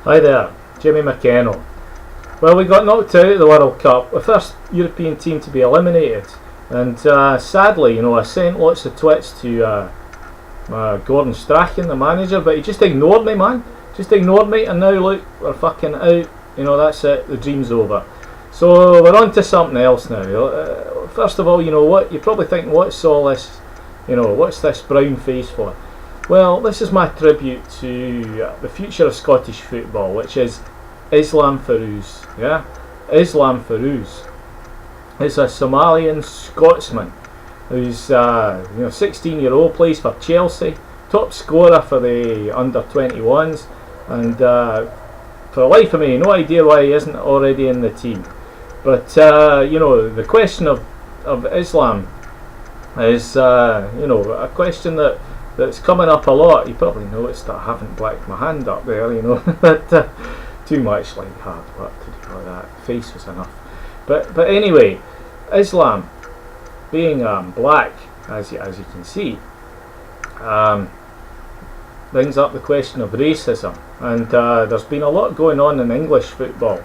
Hi there, Jimmy McKenna. Well, we got knocked out of the World Cup, the first European team to be eliminated, and sadly, I sent lots of twits to Gordon Strachan, the manager, but he just ignored me, man. Just ignored me, and now look, we're fucking out. That's it. The dream's over. So we're on to something else now. First of all, you know what? You're probably thinking, what's all this? What's this brown face for? Well, this is my tribute to the future of Scottish football, which is Islam Feruz. Yeah, Islam Feruz is a Somalian Scotsman who's 16-year-old, plays for Chelsea, top scorer for the under 21s, and for the life of me, no idea why he isn't already in the team. But the question of Islam is a question that's coming up a lot. You probably noticed that I haven't blacked my hand up there, but too much like hard work to do all that. Face was enough. But anyway, Islam being black, as you can see, brings up the question of racism, and there's been a lot going on in English football.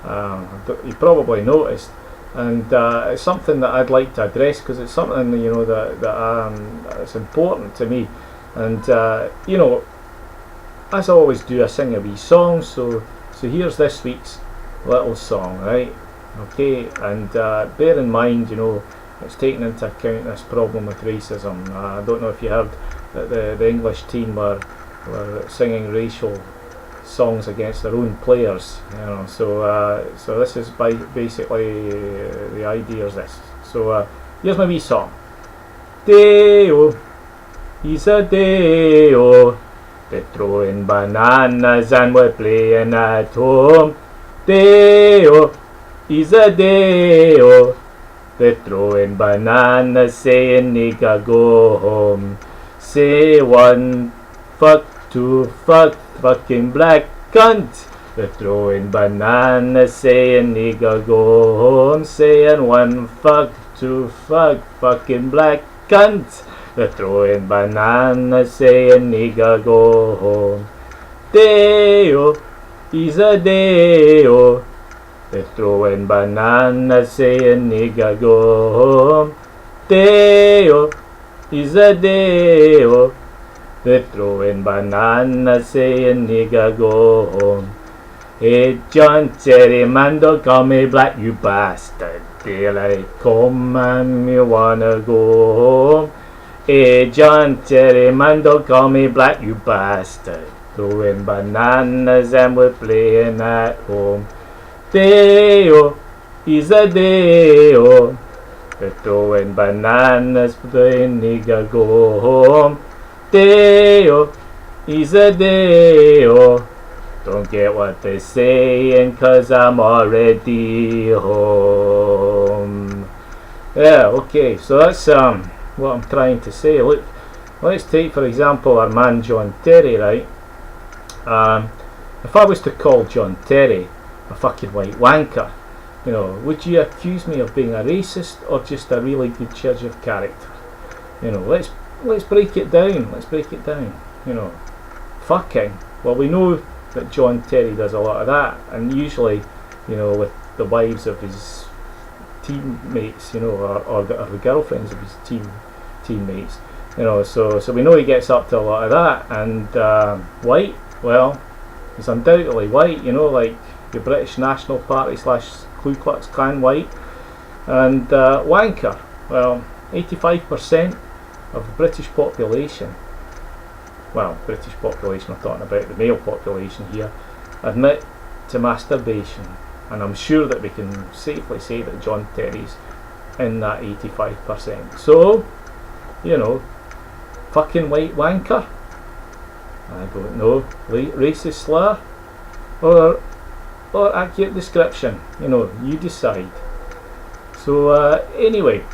You probably noticed, and it's something that I'd like to address because it's something that's important to me. And as I always do, I sing a wee song. So here's this week's little song, right? Okay, and bear in mind, it's taking into account this problem with racism. I don't know if you heard that the English team were singing racial songs against their own players, so this is basically the idea is this. So here's my wee song. Deo, he's a Deo. They're throwing bananas and we're playing at home. Deo, he's a Deo. They're throwing bananas, saying nigga go home. Say one, fuck two, fucking black cunt. They're throwing bananas, saying nigga go home. Saying one, fuck two, fucking black cunt. They're throwing bananas, saying nigga go home. Deo, he's a Deo. They're throwing bananas, saying nigga go home. Deo, he's a Deo. They're throwing bananas, saying nigga go home. Hey John Terry, man, don't call me black, you bastard. Daylight come and me wanna go home. Hey John Terry, man, don't call me black, you bastard. Throwing bananas and we're playing at home. Deo, he's a Deo. They're throwing bananas, playing nigga go home. Deo, he's a Deo. Don't get what they're saying, cause I'm already home. Yeah, okay, so that's what I'm trying to say. Look, let's take for example our man John Terry, right? If I was to call John Terry a fucking white wanker, would you accuse me of being a racist or just a really good judge of character? Let's break it down. Fucking. Well, we know that John Terry does a lot of that, and usually, with the wives of his teammates, or the girlfriends of his teammates, so we know he gets up to a lot of that. And white, well, he's undoubtedly white, like the British National Party / Ku Klux Klan white. And wanker, well, 85% of the British population, we're talking about the male population here, admit to masturbation, and I'm sure that we can safely say that John Terry's in that 85%. So, fucking white wanker, I don't know, racist slur, or accurate description, you decide. So anyway,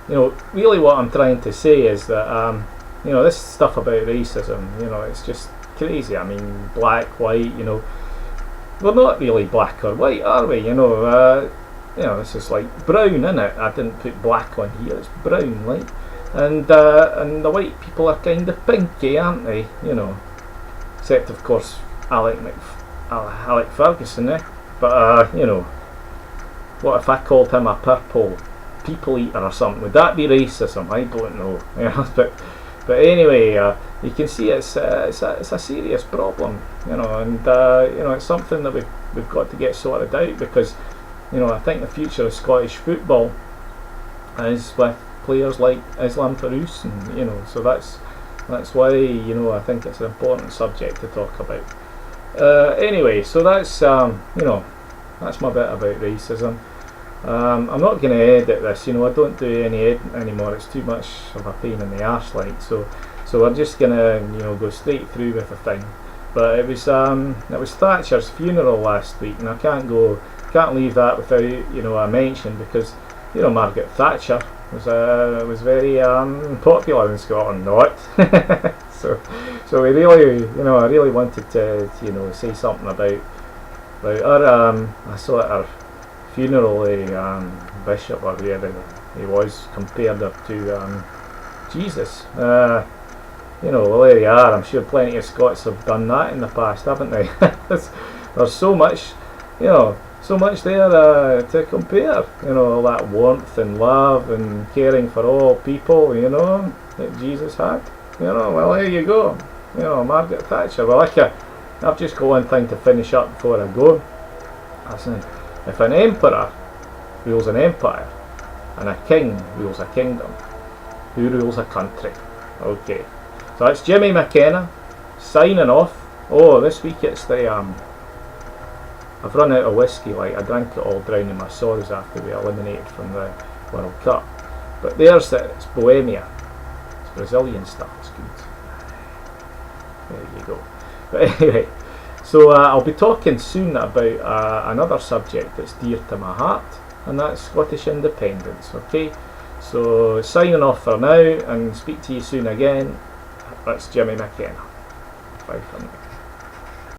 really what I'm trying to say is that this stuff about racism, it's just crazy. I mean, black, white, we're not really black or white, are we? This is like brown, innit? I didn't put black on here, it's brown, like. And the white people are kind of pinky, aren't they? Except of course Alec Ferguson, but you know, what if I called him a purple people eater or something? Would that be racism? I don't know. But anyway, you can see it's a serious problem, you know, and you know, it's something that we've got to get sorted out, because you know, I think the future of Scottish football is with players like Islam Farouz, and you know, so that's why, you know, I think it's an important subject to talk about. Anyway, so that's you know, that's my bit about racism. I'm not going to edit this, you know, I don't do any editing anymore, it's too much of a pain in the arse, like, so we're just going to, you know, go straight through with the thing. But it was Thatcher's funeral last week, and I can't leave that without, you know, a mention, because, you know, Margaret Thatcher was very popular in Scotland, not? so we really, you know, I really wanted to you know, say something about her. I saw at her funeral, a bishop or whoever he was compared her to Jesus. You know, well, there you are. I'm sure plenty of Scots have done that in the past, haven't they? There's so much, you know, so much there to compare. You know, all that warmth and love and caring for all people, you know, that Jesus had. You know, well, there you go. You know, Margaret Thatcher. Well, I've just got one thing to finish up before I go. Listen, if an emperor rules an empire and a king rules a kingdom, who rules a country? Okay, so that's Jimmy McKenna signing off. Oh, this week it's the I've run out of whiskey, like I drank it all drowning my sorrows after we eliminated from the World Cup. But there's it's Bohemia. It's Brazilian stuff, it's good. There you go. But anyway, so I'll be talking soon about another subject that's dear to my heart, and that's Scottish independence, okay? So signing off for now, and speak to you soon again. That's Jimmy McKenna. Bye for now.